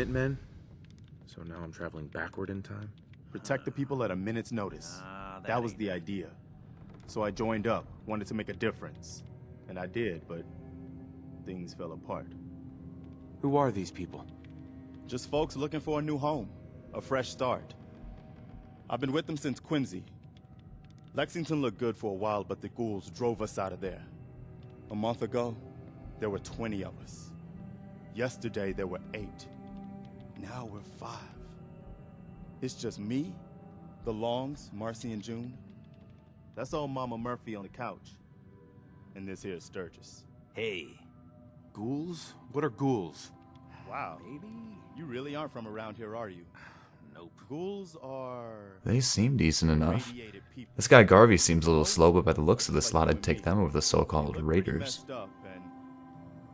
Minutemen? So now I'm traveling backward in time? Protect the people at a minute's notice. That was the idea. So I joined up, wanted to make a difference. And I did, but things fell apart. Who are these people? Just folks looking for a new home, a fresh start. I've been with them since Quincy. Lexington looked good for a while, but the ghouls drove us out of there. A month ago, there were 20 of us. Yesterday, there were 8. Now we're 5. It's just me, the Longs, Marcy and June. That's old Mama Murphy on the couch. And this here is Sturgis. Hey. Ghouls? What are ghouls? Wow. Maybe. You really aren't from around here, are you? Nope. Ghouls are... They seem decent enough. radiated people. This guy Garvey seems a little slow, but by the looks of this lot, I'd take them over the so-called They look pretty raiders. messed up, and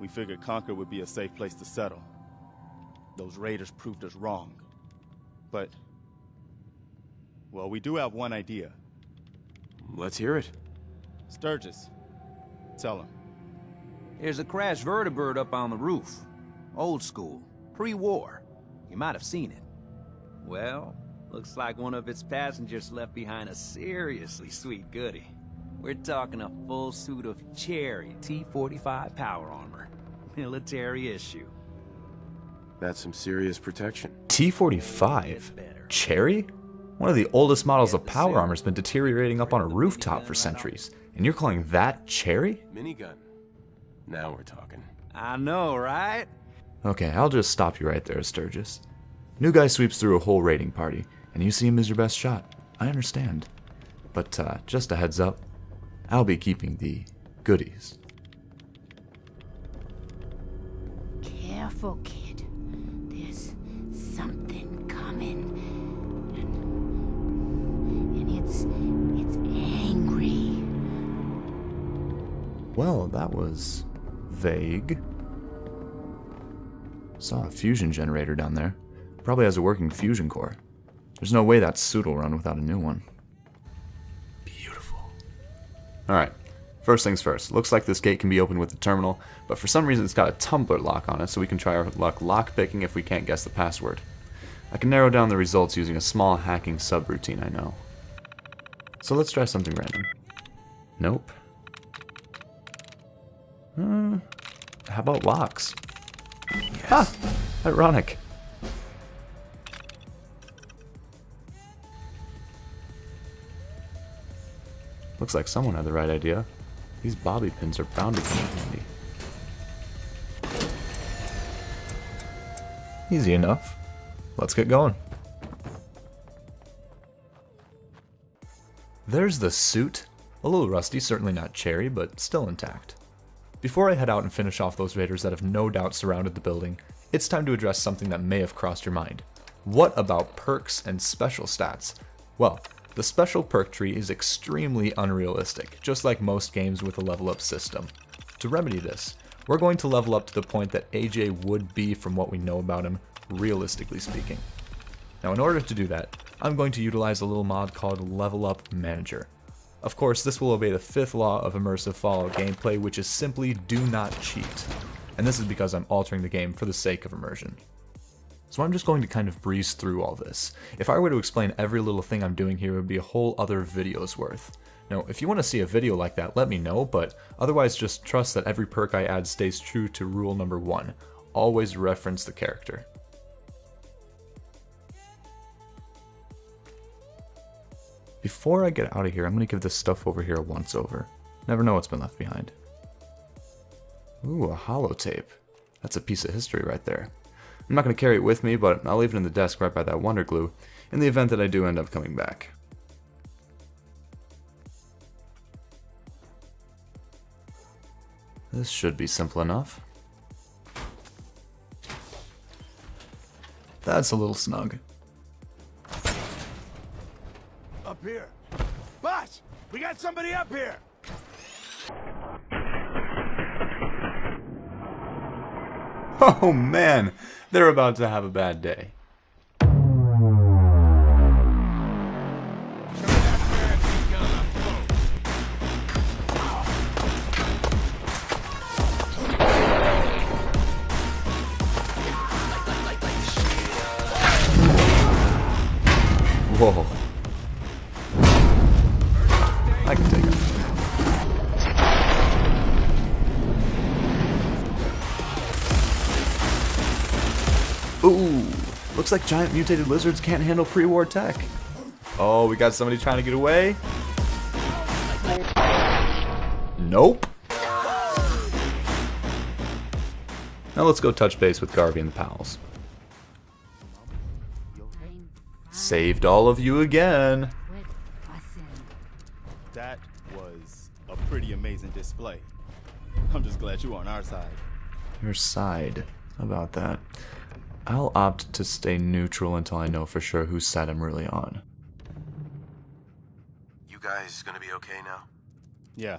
we figured Concord would be a safe place to settle. Those raiders proved us wrong. But, well, we do have one idea. Let's hear it. Sturgis, tell him. There's a crashed vertibird up on the roof. Old school. Pre-war. You might have seen it. Well, looks like one of its passengers left behind a seriously sweet goodie. We're talking a full suit of cherry T-45 power armor. Military issue. That's some serious protection. T-45? Cherry? One of the oldest models of power armor's been deteriorating up on a rooftop for centuries. And you're calling that cherry? Minigun. Now we're talking. I know, right? Okay, I'll just stop you right there, Sturgis. New guy sweeps through a whole raiding party, and you see him as your best shot. I understand. But, just a heads up, I'll be keeping the goodies. Careful, kid. There's something coming. And it's angry. Well, that was vague. Saw a fusion generator down there. Probably has a working fusion core. There's no way that suit will run without a new one. Beautiful. Alright, first things first. Looks like this gate can be opened with the terminal, but for some reason it's got a tumbler lock on it, so we can try our luck lockpicking if we can't guess the password. I can narrow down the results using a small hacking subroutine I know. So let's try something random. Nope. How about locks? Yes. Ah! Ironic. Looks like someone had the right idea. These bobby pins are bound to come in handy. Easy enough. Let's get going. There's the suit. A little rusty, certainly not cherry, but still intact. Before I head out and finish off those raiders that have no doubt surrounded the building, it's time to address something that may have crossed your mind. What about perks and special stats? Well, the special perk tree is extremely unrealistic, just like most games with a level up system. To remedy this, we're going to level up to the point that AJ would be from what we know about him, realistically speaking. Now in order to do that, I'm going to utilize a little mod called Level Up Manager. Of course, this will obey the 5th law of immersive Fallout gameplay, which is simply do not cheat. And this is because I'm altering the game for the sake of immersion. So I'm just going to kind of breeze through all this. If I were to explain every little thing I'm doing here, it would be a whole other video's worth. Now, if you want to see a video like that, let me know, but otherwise just trust that every perk I add stays true to rule number 1. Always reference the character. Before I get out of here, I'm going to give this stuff over here a once-over. Never know what's been left behind. Ooh, a holotape. That's a piece of history right there. I'm not going to carry it with me, but I'll leave it in the desk right by that wonder glue, in the event that I do end up coming back. This should be simple enough. That's a little snug. Up here. Boss! We got somebody up here! Oh man, they're about to have a bad day. Whoa. I can take it. Ooh, looks like giant mutated lizards can't handle pre-war tech. Oh, we got somebody trying to get away. Nope. Now let's go touch base with Garvey and the pals. Saved all of you again. That was a pretty amazing display. I'm just glad you're on our side. Your side? How about that? I'll opt to stay neutral until I know for sure whose side I'm really on. You guys gonna be okay now? Yeah,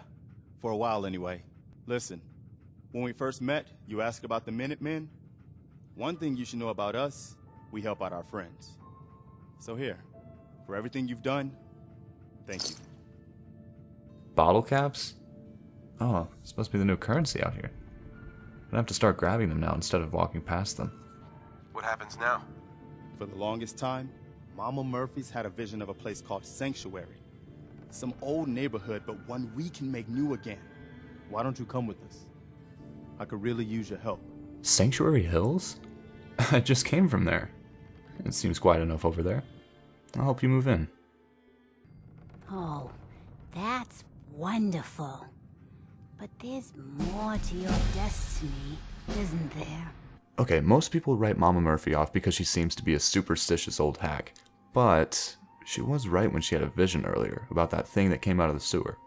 for a while anyway. Listen, when we first met, you asked about the Minutemen. One thing you should know about us, we help out our friends. So here, for everything you've done, thank you. Bottle caps? Oh, it's supposed to be the new currency out here. I'm gonna have to start grabbing them now instead of walking past them. What happens now? For the longest time, Mama Murphy's had a vision of a place called Sanctuary. Some old neighborhood, but one we can make new again. Why don't you come with us? I could really use your help. Sanctuary Hills? I just came from there. It seems quiet enough over there. I'll help you move in. Oh, that's wonderful. But there's more to your destiny, isn't there? Okay, most people write Mama Murphy off because she seems to be a superstitious old hag. But she was right when she had a vision earlier about that thing that came out of the sewer.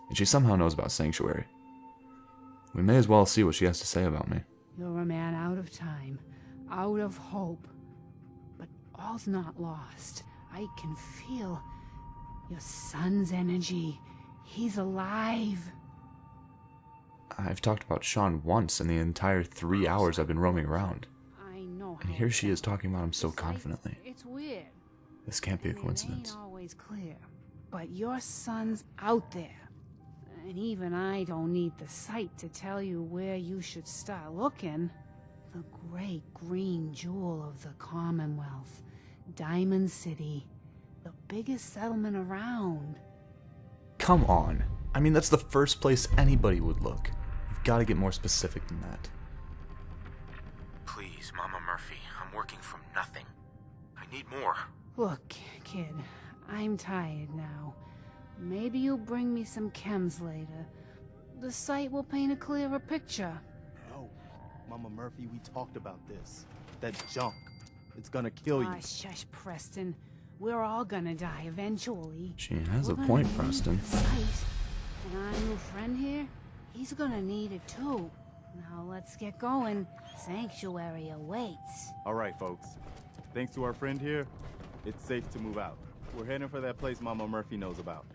And she somehow knows about Sanctuary. We may as well see what she has to say about me. You're a man out of time, out of hope. But all's not lost. I can feel your son's energy. He's alive. I've talked about Sean once in the entire 3 hours I've been roaming around. I know. And here she is talking about him so confidently. It's weird. This can't be a And coincidence. It ain't always clear. But your son's out there. And even I don't need the sight to tell you where you should start looking. The great green jewel of the Commonwealth. Diamond City. The biggest settlement around. Come on. I mean, that's the first place anybody would look. You've got to get more specific than that. Please, Mama Murphy, I'm working from nothing. I need more. Look, kid, I'm tired now. Maybe you'll bring me some chems later. The site will paint a clearer picture. No, Mama Murphy, we talked about this. That junk. It's gonna kill you. Ah, shush, Preston. We're all gonna die eventually. She has We're a gonna point, need Preston. the site. And our new friend here, he's gonna need it too. Now let's get going. Sanctuary awaits. All right, folks. Thanks to our friend here, it's safe to move out. We're heading for that place Mama Murphy knows about.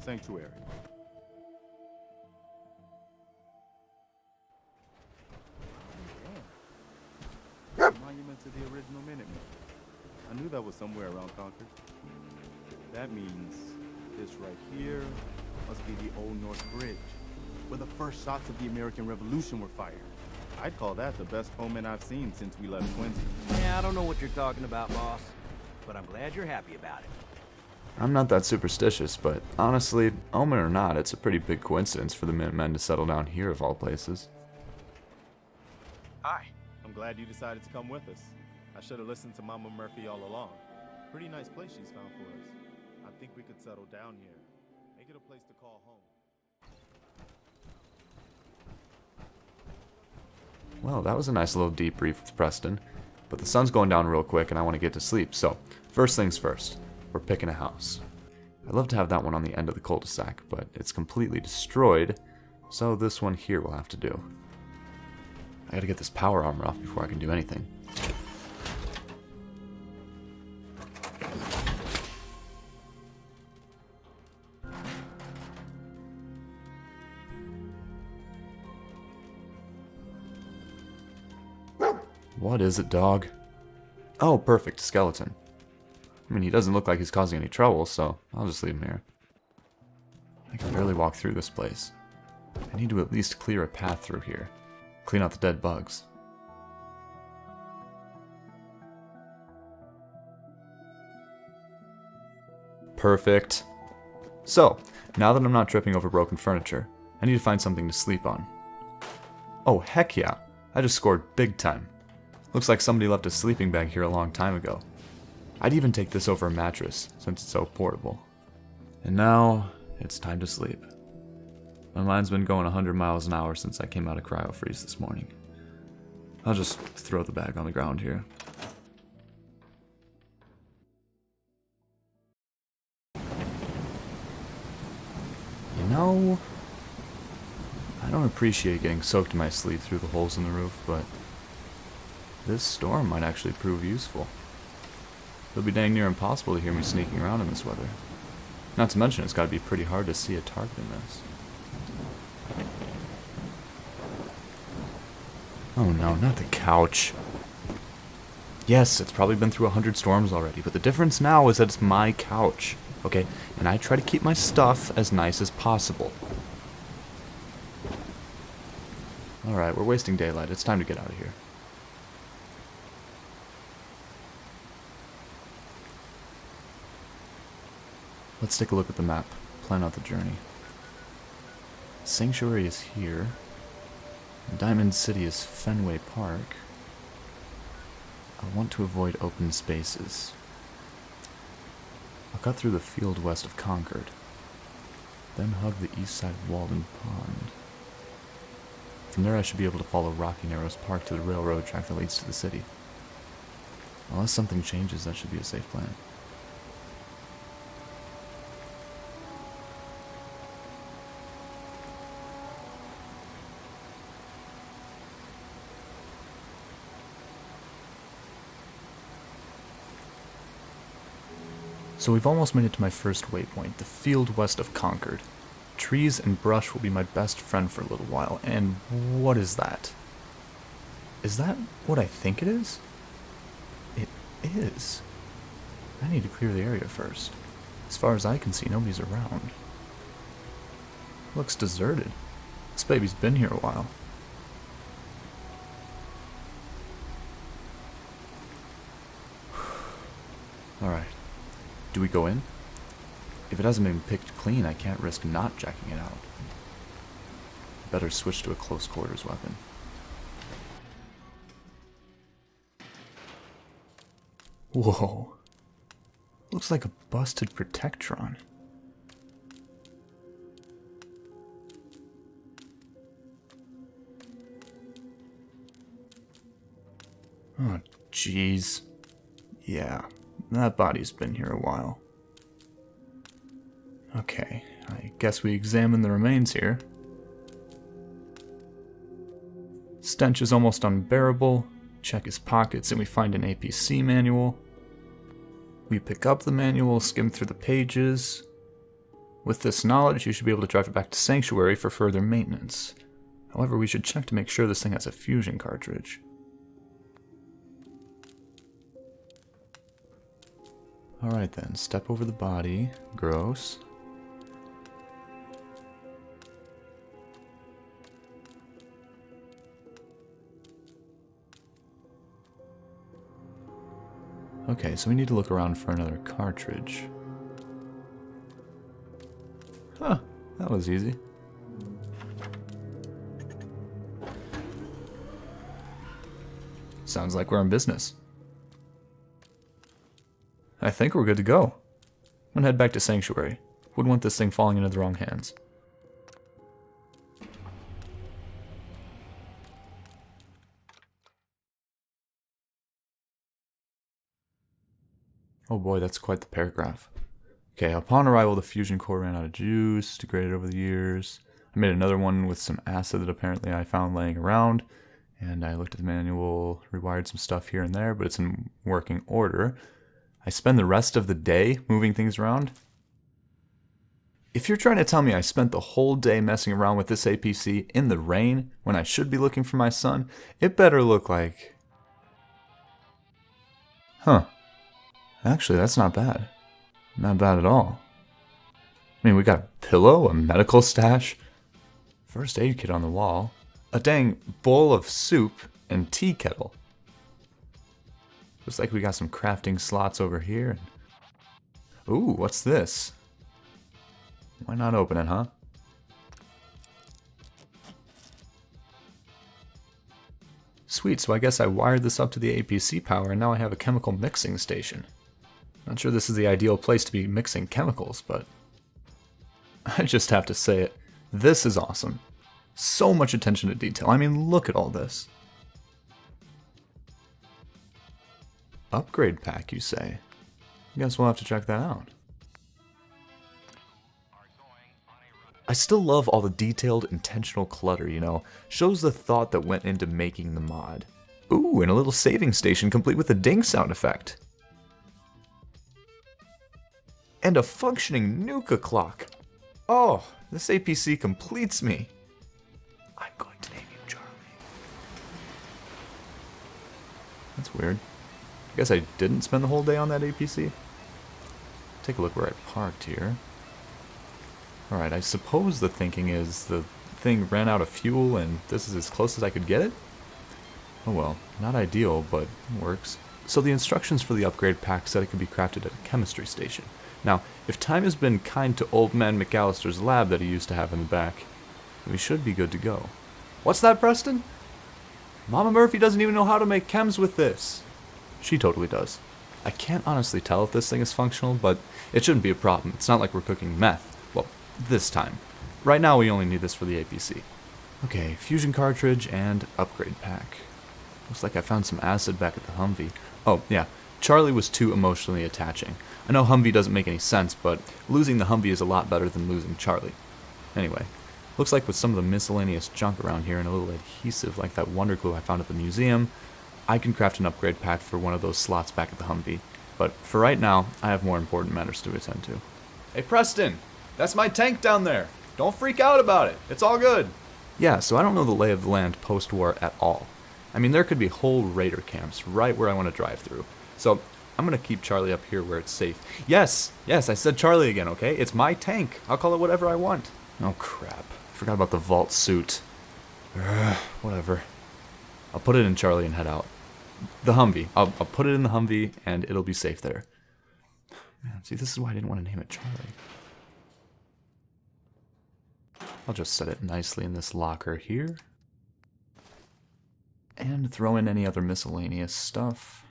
Sanctuary. Monument to the original Minutemen. I knew that was somewhere around Concord. That means this right here must be the Old North Bridge, where the first shots of the American Revolution were fired. I'd call that the best omen I've seen since we left Quincy. Yeah, I don't know what you're talking about, boss. But I'm glad you're happy about it. I'm not that superstitious, but honestly, omen or not, it's a pretty big coincidence for the Minutemen to settle down here of all places. Hi. I'm glad you decided to come with us. I should have listened to Mama Murphy all along. Pretty nice place she's found for us. I think we could settle down here. Make it a place to call home. Well, that was a nice little debrief with Preston. But the sun's going down real quick and I want to get to sleep, so first things first, we're picking a house. I'd love to have that one on the end of the cul-de-sac, but it's completely destroyed, so this one here will have to do. I gotta get this power armor off before I can do anything. What is it, dog? Oh, perfect, skeleton. I mean, he doesn't look like he's causing any trouble, so I'll just leave him here. I can barely walk through this place. I need to at least clear a path through here. Clean out the dead bugs. Perfect. So, now that I'm not tripping over broken furniture, I need to find something to sleep on. Oh, heck yeah. I just scored big time. Looks like somebody left a sleeping bag here a long time ago. I'd even take this over a mattress, since it's so portable. And now, it's time to sleep. My mind's been going 100 miles an hour since I came out of cryo-freeze this morning. I'll just throw the bag on the ground here. You know, I don't appreciate getting soaked in my sleep through the holes in the roof, but this storm might actually prove useful. It'll be dang near impossible to hear me sneaking around in this weather. Not to mention, it's gotta be pretty hard to see a target in this. Oh no, not the couch. Yes, it's probably been through 100 storms already, but the difference now is that it's my couch, okay? And I try to keep my stuff as nice as possible. Alright, we're wasting daylight. It's time to get out of here. Let's take a look at the map, plan out the journey. Sanctuary is here. Diamond City is Fenway Park. I want to avoid open spaces. I'll cut through the field west of Concord, then hug the east side of Walden Pond. From there I should be able to follow Rocky Narrows Park to the railroad track that leads to the city. Unless something changes, that should be a safe plan. So we've almost made it to my first waypoint, the field west of Concord. Trees and brush will be my best friend for a little while, and what is that? Is that what I think it is? It is. I need to clear the area first. As far as I can see, nobody's around. Looks deserted. This baby's been here a while. Alright. Do we go in? If it hasn't been picked clean, I can't risk not checking it out. Better switch to a close quarters weapon. Whoa. Looks like a busted Protectron. Oh, jeez. Yeah. That body's been here a while. Okay, I guess we examine the remains here. Stench is almost unbearable. Check his pockets and we find an APC manual. We pick up the manual, skim through the pages. With this knowledge, you should be able to drive it back to Sanctuary for further maintenance. However, we should check to make sure this thing has a fusion cartridge. Alright then, step over the body. Gross. Okay, so we need to look around for another cartridge. Huh, that was easy. Sounds like we're in business. I think we're good to go. I'm gonna head back to Sanctuary. Wouldn't want this thing falling into the wrong hands. Oh boy, that's quite the paragraph. Okay, upon arrival, the fusion core ran out of juice, degraded over the years. I made another one with some acid that apparently I found laying around. And I looked at the manual, rewired some stuff here and there, but it's in working order. I spend the rest of the day moving things around. If you're trying to tell me I spent the whole day messing around with this APC in the rain when I should be looking for my son, it better look like... Huh. Actually, that's not bad. Not bad at all. I mean, we got a pillow, a medical stash, first aid kit on the wall, a dang bowl of soup and tea kettle. Looks like we got some crafting slots over here. Ooh, what's this? Why not open it, huh? Sweet, so I guess I wired this up to the APC power and now I have a chemical mixing station. Not sure this is the ideal place to be mixing chemicals, but I just have to say it. This is awesome. So much attention to detail. I mean, look at all this. Upgrade pack, you say? Guess we'll have to check that out. I still love all the detailed, intentional clutter, you know. Shows the thought that went into making the mod. Ooh, and a little saving station complete with a ding sound effect. And a functioning Nuka clock. Oh, this APC completes me. I'm going to name you Charlie. That's weird. I guess I didn't spend the whole day on that APC. Take a look where I parked here. Alright, I suppose the thinking is the thing ran out of fuel and this is as close as I could get it? Oh well, not ideal, but works. So the instructions for the upgrade pack said it could be crafted at a chemistry station. Now, if time has been kind to old man McAllister's lab that he used to have in the back, we should be good to go. What's that, Preston? Mama Murphy doesn't even know how to make chems with this. She totally does. I can't honestly tell if this thing is functional, but it shouldn't be a problem. It's not like we're cooking meth. Well, this time. Right now we only need this for the APC. Okay, fusion cartridge and upgrade pack. Looks like I found some acid back at the Humvee. Oh, yeah. Charlie was too emotionally attaching. I know Humvee doesn't make any sense, but losing the Humvee is a lot better than losing Charlie. Anyway, looks like with some of the miscellaneous junk around here and a little adhesive like that wonder glue I found at the museum, I can craft an upgrade pack for one of those slots back at the Humvee. But for right now, I have more important matters to attend to. Hey Preston! That's my tank down there! Don't freak out about it! It's all good! Yeah, so I don't know the lay of the land post-war at all. I mean, there could be whole raider camps right where I want to drive through. So, I'm going to keep Charlie up here where it's safe. Yes, I said Charlie again, okay? It's my tank. I'll call it whatever I want. Oh, crap. Forgot about the vault suit. Whatever. I'll put it in Charlie and head out. The Humvee. I'll put it in the Humvee, and it'll be safe there. Man, see, this is why I didn't want to name it Charlie. I'll just set it nicely in this locker here. And throw in any other miscellaneous stuff.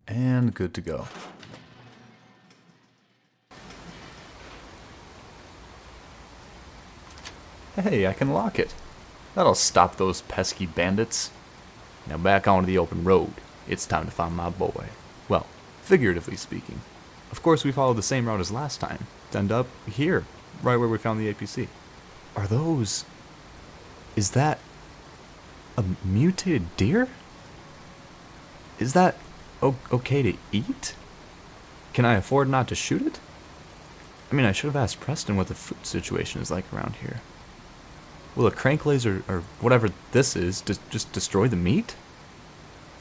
And good to go. Hey, I can lock it. That'll stop those pesky bandits. Now back onto the open road. It's time to find my boy. Well, figuratively speaking. Of course we followed the same route as last time. To end up here, right where we found the APC. Are those... Is that... a mutated deer? Is that okay to eat? Can I afford not to shoot it? I mean, I should have asked Preston what the food situation is like around here. Will a crank laser, or whatever this is, just destroy the meat?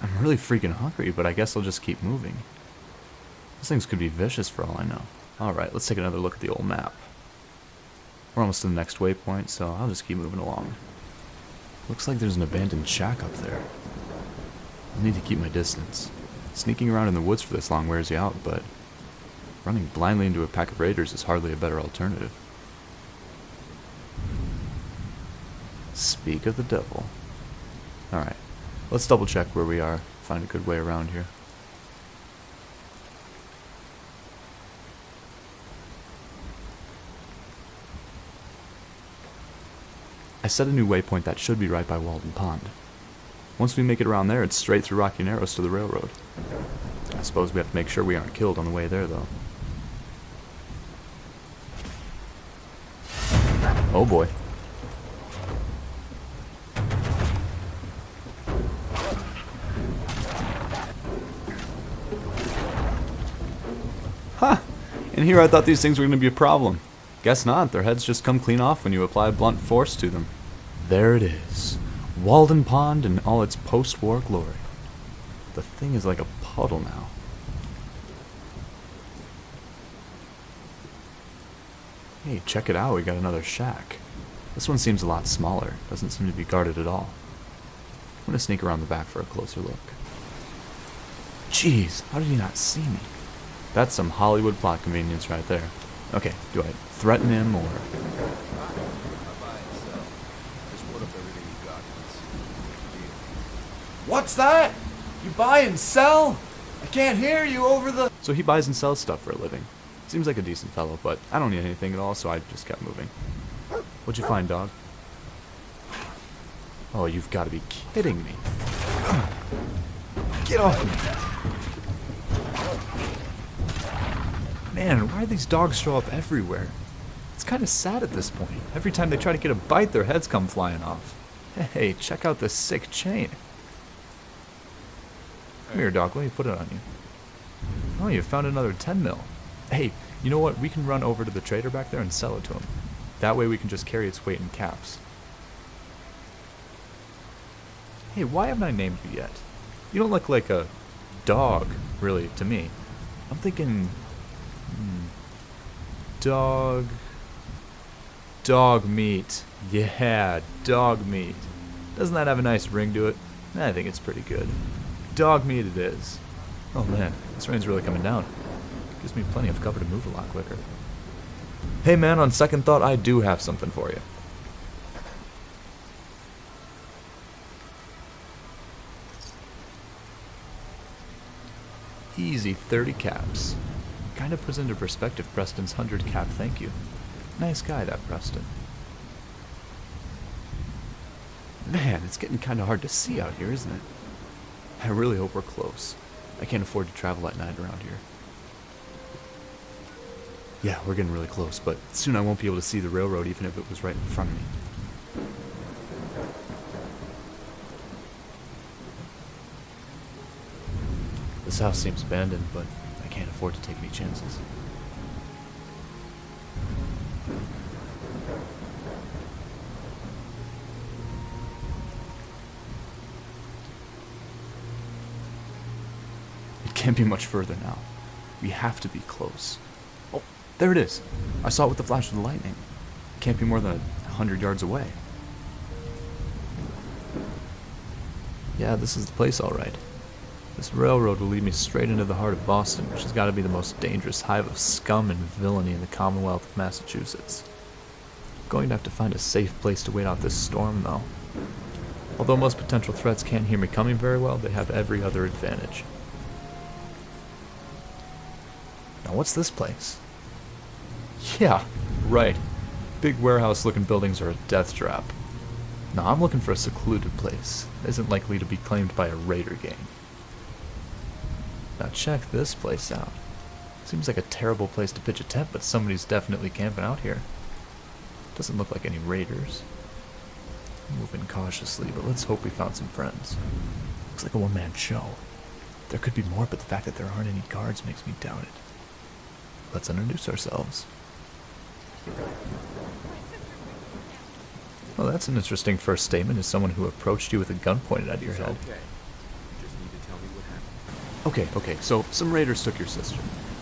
I'm really freaking hungry, but I guess I'll just keep moving. These things could be vicious for all I know. Alright, let's take another look at the old map. We're almost to the next waypoint, so I'll just keep moving along. Looks like there's an abandoned shack up there. I need to keep my distance. Sneaking around in the woods for this long wears you out, but running blindly into a pack of raiders is hardly a better alternative. Speak of the devil. Alright, let's double check where we are, find a good way around here. I set a new waypoint that should be right by Walden Pond. Once we make it around there, it's straight through Rocky Narrows to the railroad. I suppose we have to make sure we aren't killed on the way there, though. Oh boy. Ha! And here I thought these things were going to be a problem. Guess not, their heads just come clean off when you apply blunt force to them. There it is. Walden Pond in all its post-war glory. The thing is like a puddle now. Hey, check it out, we got another shack. This one seems a lot smaller, doesn't seem to be guarded at all. I'm gonna sneak around the back for a closer look. Jeez, how did he not see me? That's some Hollywood plot convenience right there. Okay, do I threaten him or... What's that? You buy and sell? I can't hear you over the... So he buys and sells stuff for a living. Seems like a decent fellow, but I don't need anything at all, so I just kept moving. What'd you find, dog? Oh, you've got to be kidding me. Get off me. Man, why do these dogs show up everywhere? It's kind of sad at this point. Every time they try to get a bite, their heads come flying off. Hey, check out this sick chain. Come here, dog. Let me put it on you. Oh, you found another 10 mil. Hey, you know what? We can run over to the trader back there and sell it to him. That way we can just carry its weight in caps. Hey, why haven't I named you yet? You don't look like a dog, really, to me. I'm thinking... Dog meat. Yeah, dog meat. Doesn't that have a nice ring to it? I think it's pretty good. Dog meat it is. Oh man, this rain's really coming down. Gives me plenty of cover to move a lot quicker. Hey man, on second thought, I do have something for you. Easy 30 caps. Kind of puts into perspective Preston's 100 cap thank you. Nice guy, that Preston. Man, it's getting kind of hard to see out here, isn't it? I really hope we're close. I can't afford to travel at night around here. Yeah, we're getting really close, but soon I won't be able to see the railroad even if it was right in front of me. This house seems abandoned, but I can't afford to take any chances. It can't be much further now. We have to be close. Oh, there it is. I saw it with the flash of the lightning. It can't be more than 100 yards away. Yeah, this is the place all right. This railroad will lead me straight into the heart of Boston, which has got to be the most dangerous hive of scum and villainy in the Commonwealth of Massachusetts. I'm going to have to find a safe place to wait out this storm, though. Although most potential threats can't hear me coming very well, they have every other advantage. Now what's this place? Yeah, right. Big warehouse-looking buildings are a death trap. No, I'm looking for a secluded place that isn't likely to be claimed by a raider gang. Now check this place out. Seems like a terrible place to pitch a tent, but somebody's definitely camping out here. Doesn't look like any raiders. I'm moving cautiously, but let's hope we found some friends. Looks like a one-man show. There could be more, but the fact that there aren't any guards makes me doubt it. Let's introduce ourselves. Well, that's an interesting first statement as someone who approached you with a gun pointed at your head. Okay, so some raiders took your sister,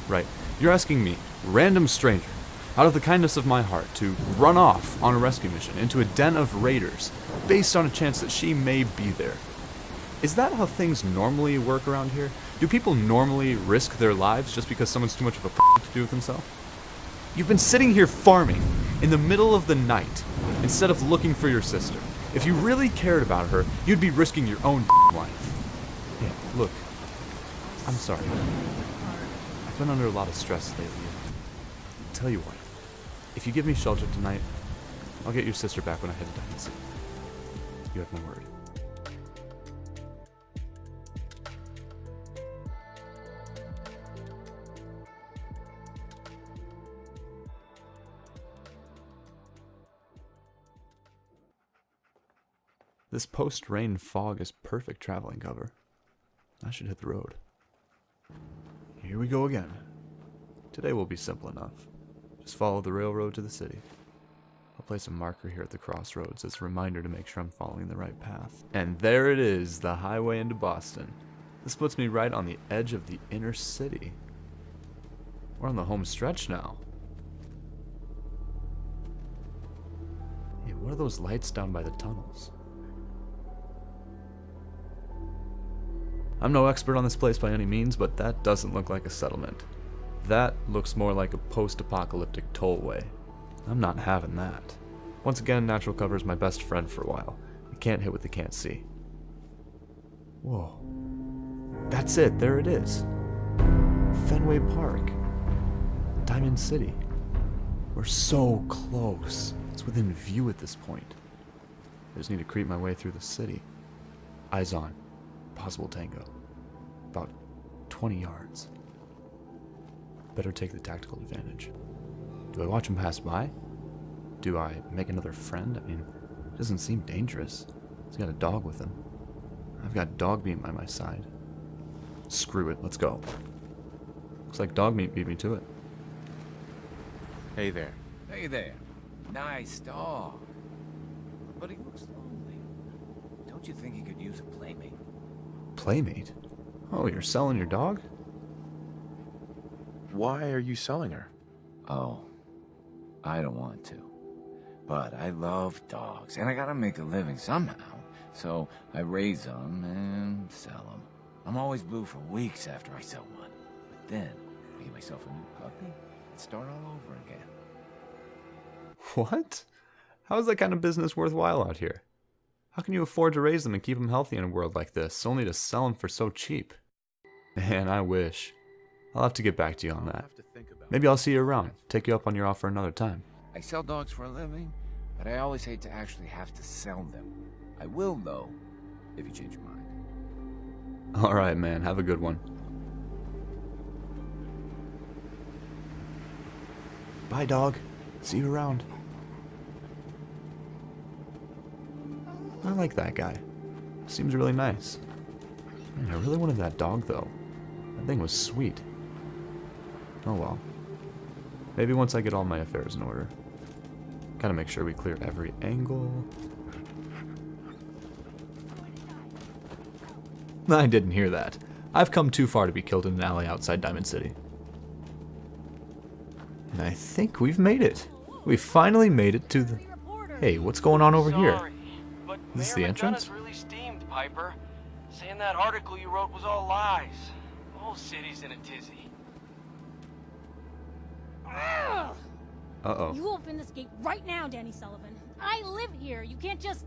right? You're asking me, random stranger, out of the kindness of my heart, to run off on a rescue mission into a den of raiders, based on a chance that she may be there. Is that how things normally work around here? Do people normally risk their lives just because someone's too much of a to do with himself? You've been sitting here farming in the middle of the night instead of looking for your sister. If you really cared about her, you'd be risking your own life. Yeah, look. I'm sorry. I've been under a lot of stress lately. Tell you what, if you give me shelter tonight, I'll get your sister back when I head to Dynasty. You have my word. This post-rain fog is perfect traveling cover. I should hit the road. Here we go again. Today will be simple enough. Just follow the railroad to the city. I'll place a marker here at the crossroads as a reminder to make sure I'm following the right path. And there it is, the highway into Boston. This puts me right on the edge of the inner city. We're on the home stretch now. Hey, what are those lights down by the tunnels? I'm no expert on this place by any means, but that doesn't look like a settlement. That looks more like a post-apocalyptic tollway. I'm not having that. Once again, natural cover is my best friend for a while. You can't hit what they can't see. Whoa. That's it, there it is. Fenway Park. Diamond City. We're so close. It's within view at this point. I just need to creep my way through the city. Eyes on. Possible tango. About 20 yards. Better take the tactical advantage. Do I watch him pass by? Do I make another friend? I mean, it doesn't seem dangerous. He's got a dog with him. I've got dog meat by my side. Screw it, let's go. Looks like dog meat beat me to it. Hey there. Hey there. Nice dog. But he looks lonely. Don't you think he could use a playmate? Playmate? Oh, you're selling your dog? Why are you selling her? Oh, I don't want to. But I love dogs, and I gotta make a living somehow. So I raise them and sell them. I'm always blue for weeks after I sell one. But then I get myself a new puppy and start all over again. What? How is that kind of business worthwhile out here? How can you afford to raise them and keep them healthy in a world like this, only to sell them for so cheap? Man, I wish. I'll have to get back to you on that. Maybe I'll see you around. Take you up on your offer another time. I sell dogs for a living, but I always hate to actually have to sell them. I will, though, if you change your mind. Alright, man. Have a good one. Bye, dog. See you around. I like that guy. Seems really nice. Man, I really wanted that dog, though. That thing was sweet. Oh well. Maybe once I get all my affairs in order. Gotta make sure we clear every angle. I didn't hear that. I've come too far to be killed in an alley outside Diamond City. And I think we've made it. We finally made it to the... Hey, what's going on over here? Is this the entrance? Really steamed, Piper. Saying that article you wrote was all lies. The whole city's in a tizzy. Uh-oh. You open this gate right now, Danny Sullivan. I live here. You can't just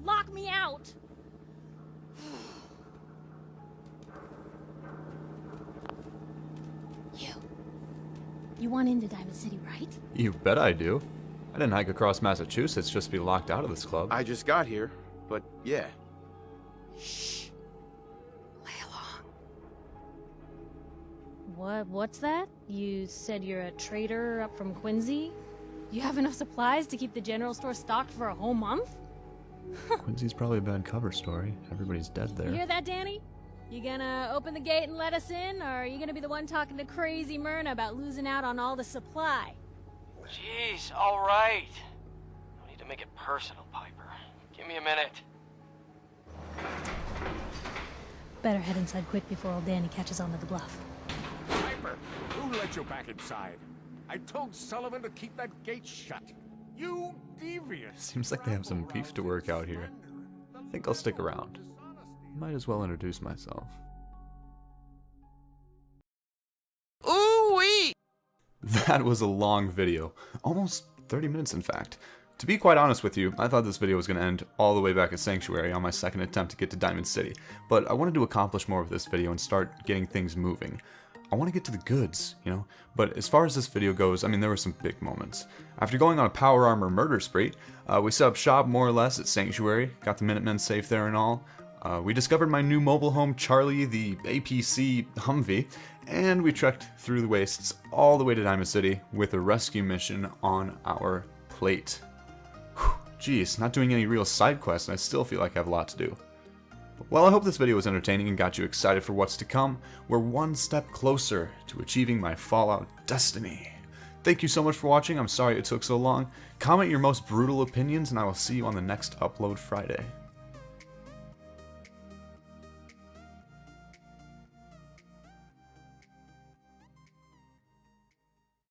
lock me out. You want into Diamond City, right? You bet I do. I didn't hike across Massachusetts just to be locked out of this club. I just got here, but yeah. Shh. Play along. What's that? You said you're a trader up from Quincy? You have enough supplies to keep the general store stocked for a whole month? Quincy's probably a bad cover story. Everybody's dead there. You hear that, Danny? You gonna open the gate and let us in, or are you gonna be the one talking to crazy Myrna about losing out on all the supply? Jeez, all right. No need to make it personal, Piper. Give me a minute. Better head inside quick before old Danny catches on to the bluff. Piper, who let you back inside? I told Sullivan to keep that gate shut. You devious. Seems like they have some beef to work out here. I think I'll stick around. Might as well introduce myself. Ooh-wee! That was a long video. Almost 30 minutes, in fact. To be quite honest with you, I thought this video was going to end all the way back at Sanctuary on my second attempt to get to Diamond City, but I wanted to accomplish more with this video and start getting things moving. I want to get to the goods, you know? But as far as this video goes, I mean, there were some big moments. After going on a power armor murder spree, we set up shop more or less at Sanctuary, got the Minutemen safe there and all. We discovered my new mobile home, Charlie, the APC Humvee, and we trekked through the wastes all the way to Diamond City with a rescue mission on our plate. Whew, geez, not doing any real side quests, and I still feel like I have a lot to do. Well, I hope this video was entertaining and got you excited for what's to come. We're one step closer to achieving my Fallout destiny. Thank you so much for watching. I'm sorry it took so long. Comment your most brutal opinions, and I will see you on the next upload Friday.